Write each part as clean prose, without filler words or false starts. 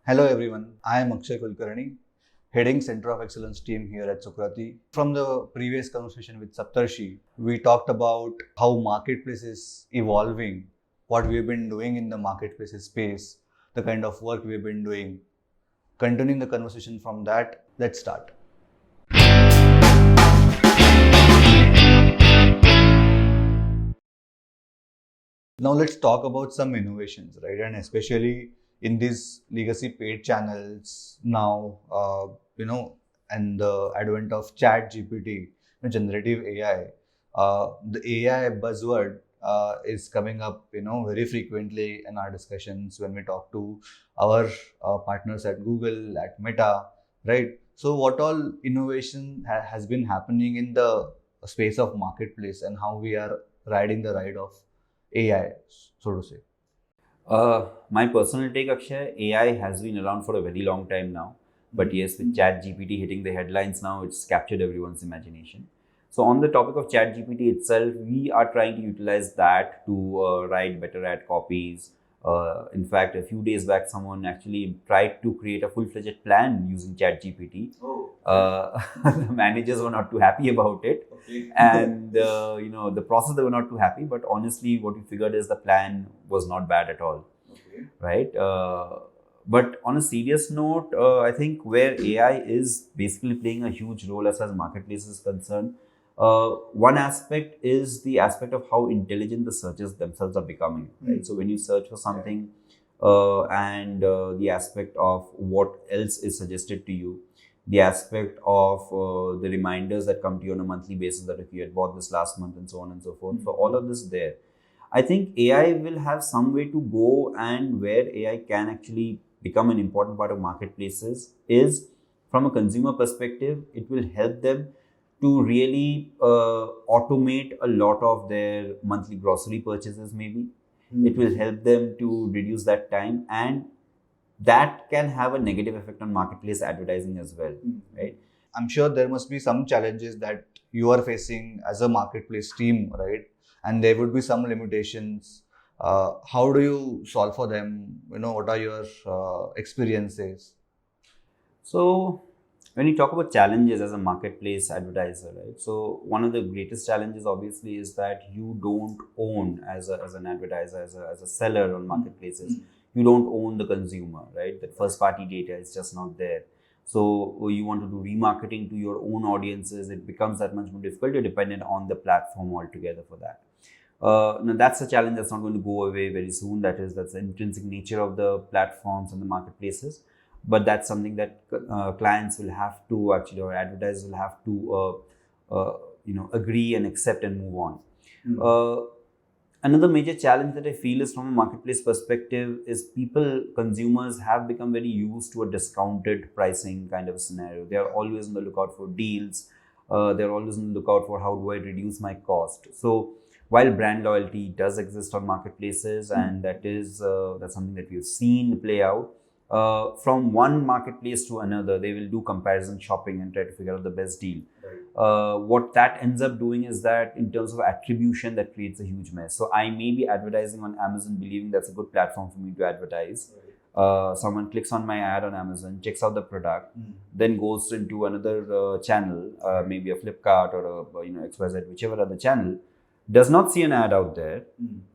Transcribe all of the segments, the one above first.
Hello everyone, I am Akshay Kulkarni, heading Center of Excellence team here at Sokrati. From the previous conversation with Saptarshi, we talked about how marketplace is evolving, what we've been doing in the marketplaces space, the kind of work we've been doing. Continuing the conversation from that, let's start. Now let's talk about some innovations, right? And especially in these legacy paid channels now, and the advent of Chat GPT, generative AI, the AI buzzword is coming up, very frequently in our discussions when we talk to our partners at Google, at Meta, right? So what all innovation has been happening in the space of marketplace and how we are riding the ride of AI, so to say? My personal take, Akshay, AI has been around for a very long time now. But yes, with Chat GPT hitting the headlines now, it's captured everyone's imagination. So on the topic of Chat GPT itself, we are trying to utilize that to write better ad copies. In fact, a few days back, someone actually tried to create a full-fledged plan using Chat GPT. Oh. The managers were not too happy about it. Okay. And the process, they were not too happy. But honestly, what we figured is the plan was not bad at all. Okay. Right? But on a serious note, I think where AI is basically playing a huge role as far as marketplace is concerned, one aspect is the aspect of how intelligent the searches themselves are becoming. Right? So when you search for something, and the aspect of what else is suggested to you, the aspect of the reminders that come to you on a monthly basis, that if you had bought this last month and so on and so forth. So all of this there. I think AI will have some way to go, and where AI can actually become an important part of marketplaces is from a consumer perspective, it will help them to really automate a lot of their monthly grocery purchases maybe. It will help them to reduce that time, and that can have a negative effect on marketplace advertising as well, right? I'm sure there must be some challenges that you are facing as a marketplace team, right? And there would be some limitations. How do you solve for them? What are your experiences? So when you talk about challenges as a marketplace advertiser, right? So one of the greatest challenges obviously is that you don't own as an advertiser, as a seller on marketplaces, you don't own the consumer, right? That first party data is just not there. So you want to do remarketing to your own audiences, it becomes that much more difficult. You're dependent on the platform altogether for that. Now that's a challenge that's not going to go away very soon. That's the intrinsic nature of the platforms and the marketplaces. But that's something that clients will have to actually, or advertisers will have to, agree and accept and move on. Another major challenge that I feel is from a marketplace perspective is consumers have become very used to a discounted pricing kind of a scenario. They are always on the lookout for deals. They're always on the lookout for how do I reduce my cost. So while brand loyalty does exist on marketplaces, and that's something that we've seen play out, from one marketplace to another, they will do comparison shopping and try to figure out the best deal. Right. What that ends up doing is that in terms of attribution, that creates a huge mess. So I may be advertising on Amazon believing that's a good platform for me to advertise. Right. Someone clicks on my ad on Amazon, checks out the product, then goes into another channel, maybe a Flipkart or a XYZ, whichever other channel, does not see an ad out there,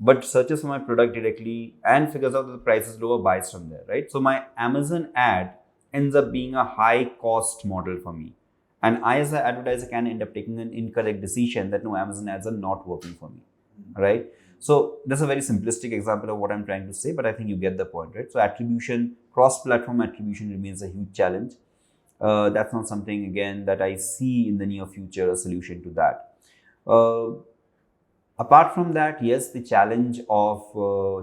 but searches for my product directly and figures out that the price is lower, buys from there, right? So my Amazon ad ends up being a high cost model for me. And I as an advertiser can end up taking an incorrect decision that no, Amazon ads are not working for me, right? So that's a very simplistic example of what I'm trying to say, but I think you get the point, right? So attribution, cross-platform attribution remains a huge challenge. That's not something, again, that I see in the near future a solution to that. Apart from that, yes, the challenge of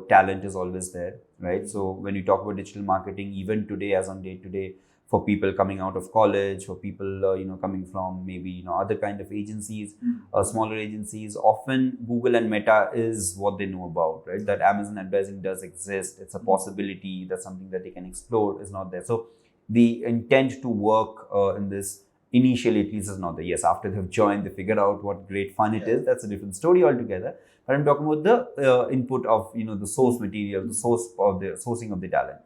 talent is always there, right? So when you talk about digital marketing, even today, as on day to day, for people coming out of college, for people coming from maybe other kind of agencies, smaller agencies, often Google and Meta is what they know about, right? That Amazon advertising does exist, it's a possibility, that's something that they can explore, is not there. So the intent to work in this initially at least is not there. Yes, after they've joined, they figure out what great fun it is. That's a different story altogether. But I'm talking about the input of the source material, the source of the sourcing of the talent.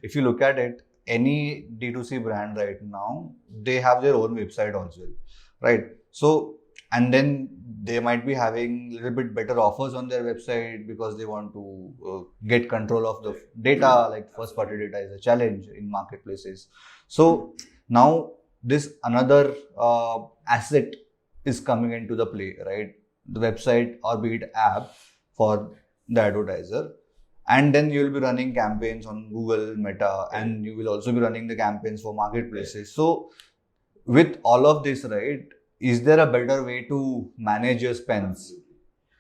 if you look at it, any D2C brand right now, they have their own website also, right? So, and then they might be having a little bit better offers on their website because they want to get control of the data. Like first party data is a challenge in marketplaces. So now this another asset is coming into the play, right? The website or be it app for the advertiser. And then you will be running campaigns on Google, Meta, and you will also be running the campaigns for marketplaces. So with all of this, right, is there a better way to manage your spends?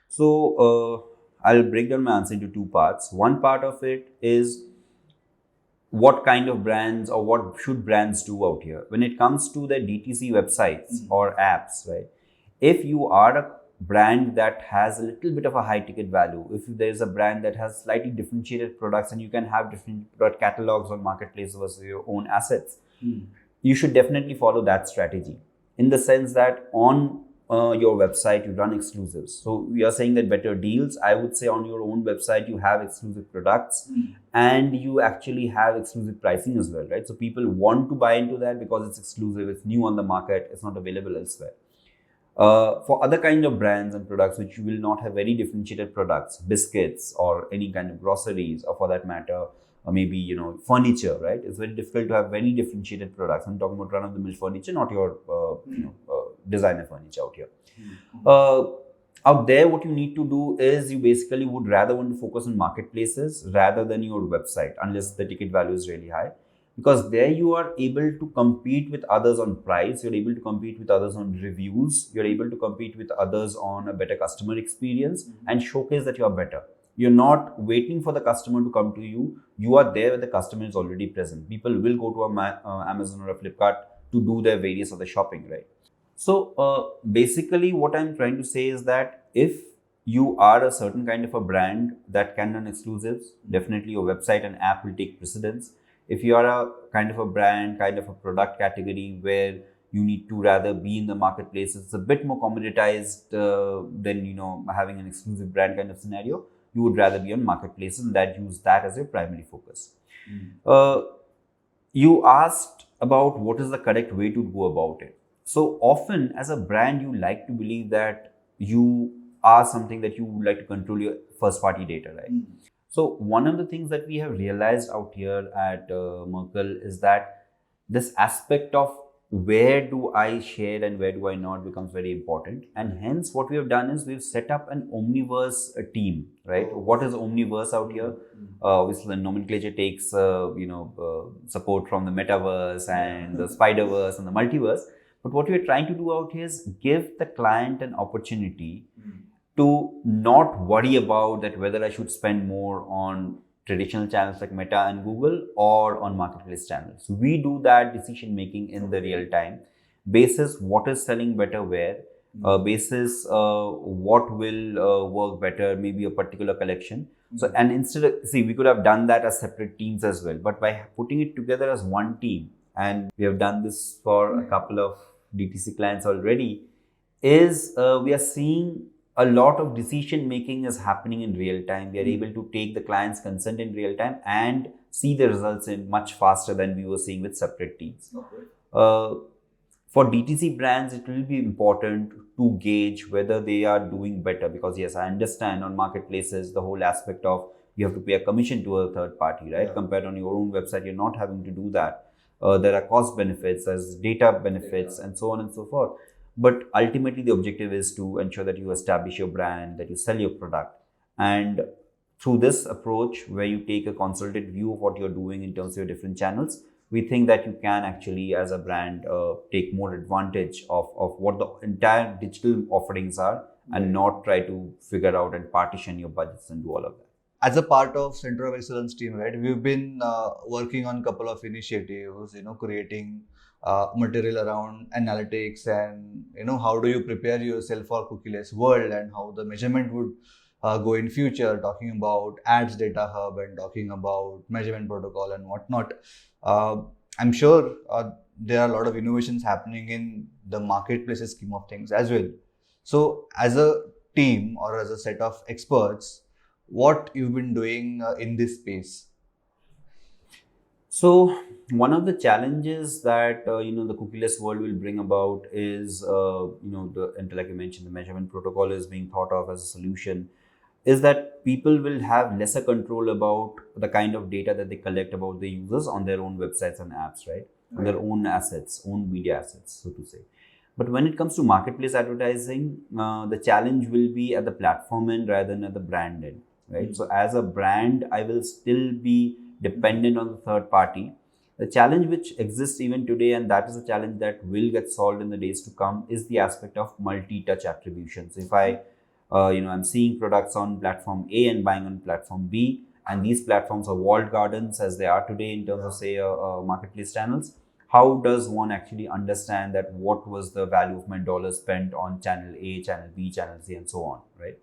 So I'll break down my answer into two parts. One part of it is what kind of brands or what should brands do out here when it comes to the DTC websites or apps, right? If you are a brand that has a little bit of a high ticket value, if there's a brand that has slightly differentiated products and you can have different product catalogs on marketplace versus your own assets, you should definitely follow that strategy, in the sense that on your website you run exclusives. So we are saying that better deals, I would say on your own website you have exclusive products and you actually have exclusive pricing as well, right? So people want to buy into that because it's exclusive, it's new on the market, it's not available elsewhere. For other kind of brands and products which will not have very differentiated products, biscuits or any kind of groceries, or for that matter, or maybe furniture, right? It's very difficult to have very differentiated products. I'm talking about run-of-the-mill furniture, not your designer furniture out here. Out there, what you need to do is you basically would rather want to focus on marketplaces rather than your website, unless the ticket value is really high. Because there you are able to compete with others on price, you're able to compete with others on reviews, you're able to compete with others on a better customer experience and showcase that you are better. You're not waiting for the customer to come to you. You are there when the customer is already present. People will go to Amazon or a Flipkart to do their various other shopping, right? So basically what I'm trying to say is that if you are a certain kind of a brand that can run exclusives, definitely your website and app will take precedence. If you are a kind of a brand, kind of a product category where you need to rather be in the marketplace, it's a bit more commoditized than having an exclusive brand kind of scenario. You would rather be on marketplaces and that use that as your primary focus. You asked about what is the correct way to go about it. So often as a brand, you like to believe that you are something that you would like to control your first party data, right? So one of the things that we have realized out here at Merkle is that this aspect of where do I share and where do I not becomes very important. And hence what we have done is we've set up an Omniverse team, right? What is Omniverse out here? Obviously the nomenclature takes support from the metaverse and the spiderverse and the multiverse. But what we're trying to do out here is give the client an opportunity to not worry about that whether I should spend more on traditional channels like Meta and Google or on marketplace channels. So we do that decision making in the real time, basis what is selling better where, basis what will work better, maybe a particular collection. So, and instead of, we could have done that as separate teams as well, but by putting it together as one team, and we have done this for a couple of DTC clients already, is we are seeing a lot of decision making is happening in real time. We are able to take the client's consent in real time and see the results in much faster than we were seeing with separate teams. For DTC brands, it will be important to gauge whether they are doing better, because yes, I understand on marketplaces the whole aspect of you have to pay a commission to a third party, right? Compared on your own website, you're not having to do that. There are cost benefits, there's data benefits, and so on and so forth. But ultimately, the objective is to ensure that you establish your brand, that you sell your product. And through this approach, where you take a consultative view of what you're doing in terms of your different channels, we think that you can actually, as a brand, take more advantage of what the entire digital offerings are and not try to figure out and partition your budgets and do all of that. As a part of Center of Excellence team, right, we've been working on a couple of initiatives, creating material around analytics and, how do you prepare yourself for cookieless world and how the measurement would go in future, talking about ads data hub and talking about measurement protocol and whatnot. I'm sure there are a lot of innovations happening in the marketplaces scheme of things as well. So as a team or as a set of experts, what you've been doing in this space? So one of the challenges that the cookieless world will bring about is like I mentioned, the measurement protocol is being thought of as a solution. Is that people will have lesser control about the kind of data that they collect about the users on their own websites and apps, right? On their own assets, own media assets, so to say. But when it comes to marketplace advertising, the challenge will be at the platform end rather than at the brand end, right? So as a brand, I will still be dependent on the third party. The challenge which exists even today, and that is a challenge that will get solved in the days to come, is the aspect of multi-touch attributions. If I'm seeing products on platform A and buying on platform B, and these platforms are walled gardens as they are today in terms of, say, marketplace channels. How does one actually understand that what was the value of my dollar spent on channel A, channel B, channel C, and so on, right?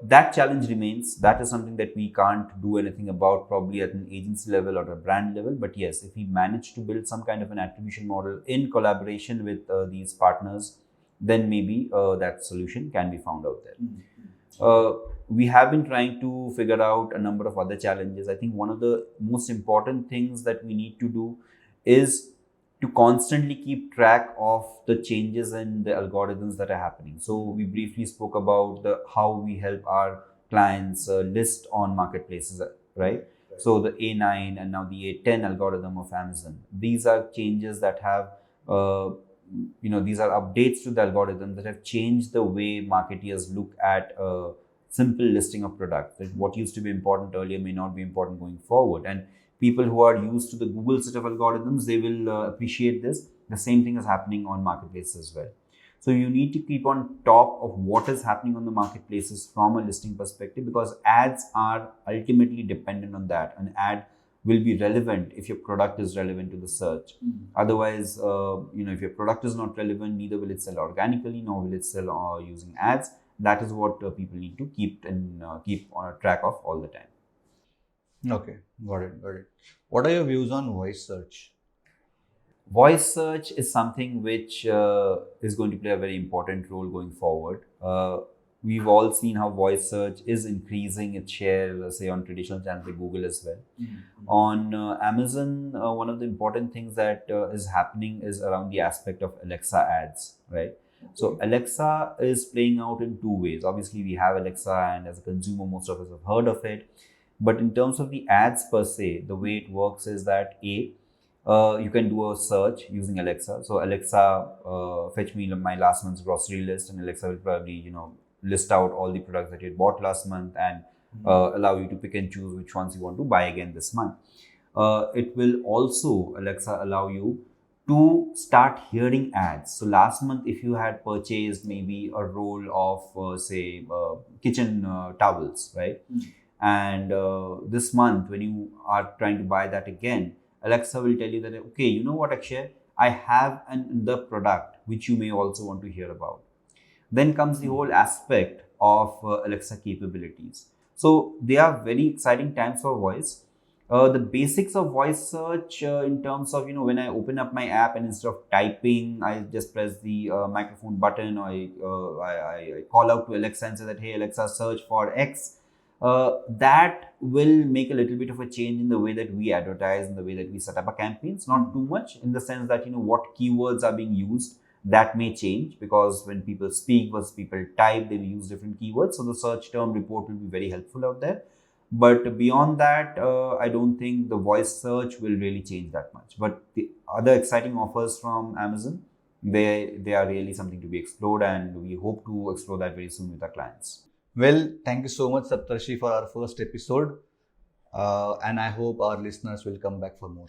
That challenge remains. That is something that we can't do anything about, probably at an agency level or a brand level. But yes, if we manage to build some kind of an attribution model in collaboration with these partners, then maybe that solution can be found out there. We have been trying to figure out a number of other challenges. I think one of the most important things that we need to do is to constantly keep track of the changes in the algorithms that are happening. So we briefly spoke about how we help our clients list on marketplaces, right? So the A9 and now the A10 algorithm of Amazon. These are changes that have, these are updates to the algorithm that have changed the way marketeers look at a simple listing of products. That what used to be important earlier may not be important going forward. And people who are used to the Google set of algorithms, they will appreciate this. The same thing is happening on marketplaces as well. So you need to keep on top of what is happening on the marketplaces from a listing perspective, because ads are ultimately dependent on that. An ad will be relevant if your product is relevant to the search. Otherwise, if your product is not relevant, neither will it sell organically, nor will it sell using ads. That is what people need to keep on track of all the time. Okay, got it, got it. What are your views on voice search? Voice search is something which is going to play a very important role going forward. We've all seen how voice search is increasing its share, say, on traditional channels like Google as well. On Amazon, one of the important things that is happening is around the aspect of Alexa ads, right? So Alexa is playing out in two ways. Obviously, we have Alexa, and as a consumer, most of us have heard of it. But in terms of the ads per se, the way it works is that you can do a search using Alexa. So Alexa, fetch me my last month's grocery list, and Alexa will probably list out all the products that you had bought last month and allow you to pick and choose which ones you want to buy again this month. It will also, Alexa, allow you to start hearing ads. So last month, if you had purchased maybe a roll of kitchen towels, right? And this month, when you are trying to buy that again, Alexa will tell you that, okay, you know what, Akshay, I have another product which you may also want to hear about. Then comes the whole aspect of Alexa capabilities. So they are very exciting times for voice. The basics of voice search in terms of, when I open up my app and instead of typing, I just press the microphone button, or I call out to Alexa and say that, hey, Alexa, search for X. That will make a little bit of a change in the way that we advertise and the way that we set up a campaign. It's not too much, in the sense that, what keywords are being used. That may change, because when people speak versus people type, they will use different keywords. So the search term report will be very helpful out there. But beyond that, I don't think the voice search will really change that much. But the other exciting offers from Amazon, they are really something to be explored, and we hope to explore that very soon with our clients. Well, thank you so much, Saptarshi, for our first episode. And I hope our listeners will come back for more.